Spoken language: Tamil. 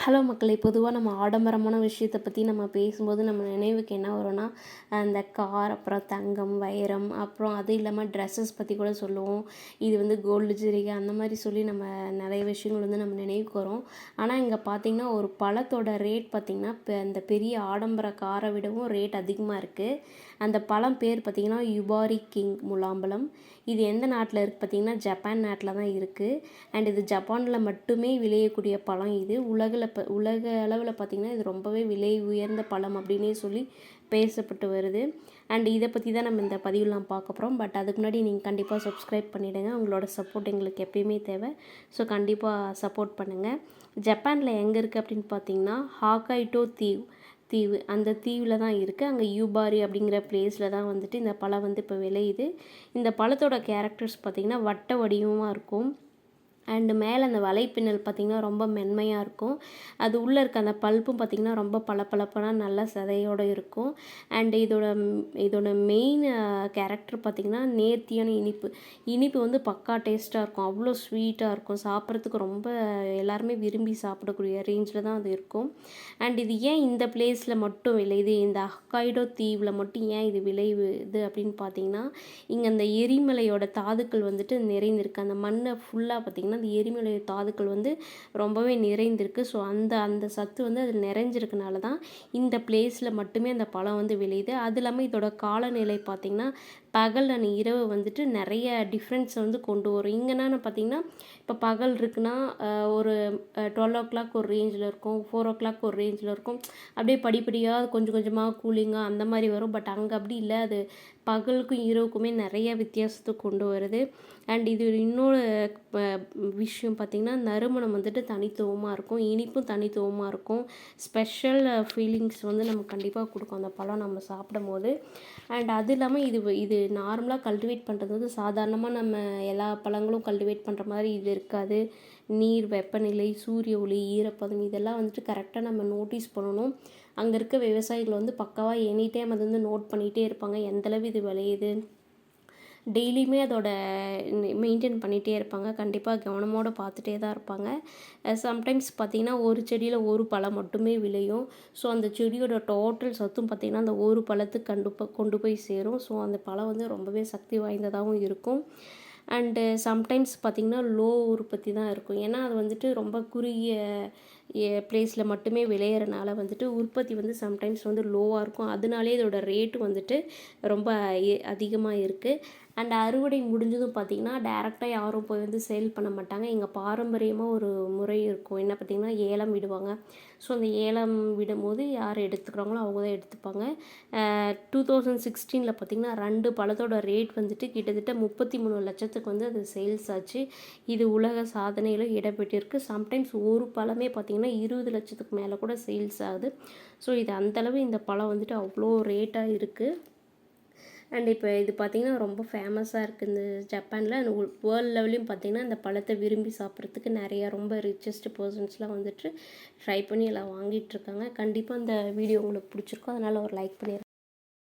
ஹலோ மக்களே! பொதுவாக நம்ம ஆடம்பரமான விஷயத்த பற்றி நம்ம பேசும்போது நம்ம நினைவுக்கு என்ன வரும்னா, அந்த கார், அப்புறம் தங்கம், வைரம், அப்புறம் அது இல்லாமல் ட்ரெஸ்ஸஸ் பற்றி கூட சொல்லுவோம். இது வந்து கோல்டு ஜரிகை அந்த மாதிரி சொல்லி நம்ம நிறைய விஷயங்கள் வந்து நம்ம நினைவுக்கு வரும். ஆனால் இங்கே பார்த்திங்கன்னா ஒரு பழத்தோட ரேட் பார்த்திங்கன்னா இப்போ அந்த பெரிய ஆடம்பர காரை விடவும் ரேட் அதிகமாக இருக்குது. அந்த பழம் பேர் பார்த்திங்கன்னா யுபாரி கிங் முலாம்பழம். இது எந்த நாட்டில் இருக்குது பார்த்திங்கன்னா ஜப்பான் நாட்டில் தான் இருக்குது. அண்ட் இது ஜப்பானில் மட்டுமே விளையக்கூடிய பழம். இது உலக அளவில் பார்த்திங்கன்னா இது ரொம்பவே விலை உயர்ந்த பழம் அப்படின்னே சொல்லி பேசப்பட்டு வருது. அண்ட் இதை பற்றி தான் நம்ம இந்த பதிவுலாம் பார்க்க போகிறோம். பட் அதுக்கு முன்னாடி நீங்கள் கண்டிப்பாக சப்ஸ்கிரைப் பண்ணிவிடுங்க. உங்களோட சப்போர்ட் எங்களுக்கு எப்பயுமே தேவை. ஸோ கண்டிப்பாக சப்போர்ட் பண்ணுங்கள். ஜப்பானில் எங்கே இருக்குது அப்படின்னு பார்த்தீங்கன்னா ஹாக்காய்டோ தீவு அந்த தீவில் தான் இருக்குது. அங்கே யூபாரி அப்படிங்கிற பிளேஸில் தான் வந்துட்டு இந்த பழம் வந்து இப்போ விளையுது. இந்த பழத்தோட கேரக்டர்ஸ் பார்த்திங்கன்னா வட்ட வடிவமாக இருக்கும். அண்டு மேலே அந்த வலைப்பின்னல் பார்த்திங்கன்னா ரொம்ப மென்மையாக இருக்கும். அது உள்ளே இருக்க அந்த பல்ப்பும் பார்த்திங்கன்னா ரொம்ப பளபளப்பான நல்ல சதையோடு இருக்கும். அண்டு இதோட மெயின் கேரக்டர் பார்த்திங்கன்னா நேர்த்தியான இனிப்பு வந்து பக்கா டேஸ்ட்டாக இருக்கும். அவ்வளோ ஸ்வீட்டாக இருக்கும். சாப்பிட்றதுக்கு ரொம்ப எல்லாருமே விரும்பி சாப்பிடக்கூடிய ரேஞ்சில் தான் அது இருக்கும். அண்ட் இது ஏன் இந்த பிளேஸில் மட்டும் விளையுது, இந்த ஹொக்காய்டோ தீவில் மட்டும் ஏன் இது விளையுது அப்படின்னு பார்த்திங்கன்னா, இங்கே அந்த எரிமலையோட தாதுக்கள் வந்துட்டு நிறைந்திருக்கு. அந்த மண்ணை ஃபுல்லாக பார்த்திங்கன்னா அந்த எரிமலை தாதுக்கள் வந்து ரொம்பவே நிறைந்திருக்கு. ஸோ அந்த சத்து வந்து அதில் நிறைஞ்சிருக்கனால தான் இந்த பிளேஸில் மட்டுமே அந்த பழம் வந்து விளையுது. அது இல்லாமல் இதோட காலநிலை பார்த்திங்கன்னா பகல் அண்ட் இரவு வந்துட்டு நிறைய டிஃப்ரென்ஸ் வந்து கொண்டு வரும். இங்கேனா பார்த்திங்கன்னா இப்போ பகல் இருக்குன்னா ஒரு 12 ஒரு ரேஞ்சில் இருக்கும், 4 ஒரு ரேஞ்சில் இருக்கும். அப்படியே படிப்படியாக கொஞ்சம் கொஞ்சமாக கூலிங்காக அந்த மாதிரி வரும். பட் அங்கே அப்படி இல்லை. அது பகலுக்கும் இரவுக்குமே நிறைய வித்தியாசத்தை கொண்டு வருது. அண்ட் இது இன்னொரு விஷயம் பார்த்திங்கன்னா நறுமணம் வந்துட்டு தனித்துவமாக இருக்கும். இனிப்பும் தனித்துவமாக இருக்கும். ஸ்பெஷல் ஃபீலிங்ஸ் வந்து நமக்கு கண்டிப்பாக கொடுக்கும் அந்த பழம் நம்ம சாப்பிடும் போது. அண்ட் அது இல்லாமல் இது நார்மலாக கல்டிவேட் பண்ணுறது வந்து சாதாரணமாக நம்ம எல்லா பழங்களும் கல்டிவேட் பண்ணுற மாதிரி இது இருக்காது. நீர், வெப்பநிலை, சூரிய ஒளி, ஈரப்பதம் இதெல்லாம் வந்துட்டு கரெக்டாக நம்ம நோட்டீஸ் பண்ணணும். அங்கே இருக்க விவசாயிகள் வந்து பக்காவாக எனி டைம் அது வந்து நோட் பண்ணிகிட்டே இருப்பாங்க. எந்தளவு இது விளையுது, டெய்லியுமே அதோட மெயின்டைன் பண்ணிகிட்டே இருப்பாங்க. கண்டிப்பாக கவனமோடு பார்த்துட்டே தான் இருப்பாங்க. சம்டைம்ஸ் பார்த்திங்கன்னா ஒரு செடியில் ஒரு பழம் மட்டுமே விளையும். ஸோ அந்த செடியோட டோட்டல் சத்தும் பார்த்திங்கன்னா அந்த ஒரு பழத்துக்கு கொண்டு போய் சேரும். ஸோ அந்த பழம் வந்து ரொம்பவே சக்தி வாய்ந்ததாகவும் இருக்கும். அண்டு சம்டைம்ஸ் பார்த்திங்கன்னா லோ உற்பத்தி தான் இருக்கும். ஏன்னா அது வந்துட்டு ரொம்ப குறுகிய பிளேஸில் மட்டுமே விளையிறனால வந்துட்டு உற்பத்தி வந்து சம்டைம்ஸ் வந்து லோவாக இருக்கும். அதனாலே இதோட ரேட்டு வந்துட்டு ரொம்ப அதிகமாக இருக்குது. அண்ட் அறுவடை முடிஞ்சதும் பார்த்திங்கன்னா டேரெக்டாக யாரும் போய் வந்து சேல் பண்ண மாட்டாங்க. எங்கள் பாரம்பரியமாக ஒரு முறை இருக்கும். என்ன பார்த்திங்கன்னா ஏலம் விடுவாங்க. ஸோ அந்த ஏலம் விடும்போது யார் எடுத்துக்கிறாங்களோ அவங்க தான் எடுத்துப்பாங்க. 2016 பார்த்திங்கன்னா 2 பழத்தோட ரேட் வந்துட்டு கிட்டத்தட்ட 33 லட்சத்துக்கு வந்து அது சேல்ஸ் ஆச்சு. இது உலக சாதனையில் இடம்பெற்றிருக்கு. சம்டைம்ஸ் ஒரு பழமே பார்த்திங்கன்னா 20 லட்சத்துக்கு மேலே கூட சேல்ஸ் ஆகுது. ஸோ இது அந்தளவு இந்த பழம் வந்துட்டு அவ்வளோ ரேட்டாக இருக்குது. அண்ட் இப்போ இது பார்த்திங்கன்னா ரொம்ப ஃபேமஸாக இருக்குது இந்த ஜப்பானில். அந்த வேர்ல்டு லெவலையும் பார்த்திங்கன்னா இந்த பழத்தை விரும்பி சாப்பிட்றதுக்கு நிறையா ரொம்ப ரிச்சஸ்ட் பர்சன்ஸ்லாம் வந்துட்டு ட்ரை பண்ணி எல்லாம் வாங்கிட்டுருக்காங்க. கண்டிப்பாக இந்த வீடியோ உங்களுக்கு பிடிச்சிருக்கும். அதனால் ஒரு லைக் பண்ணிடுறேன்.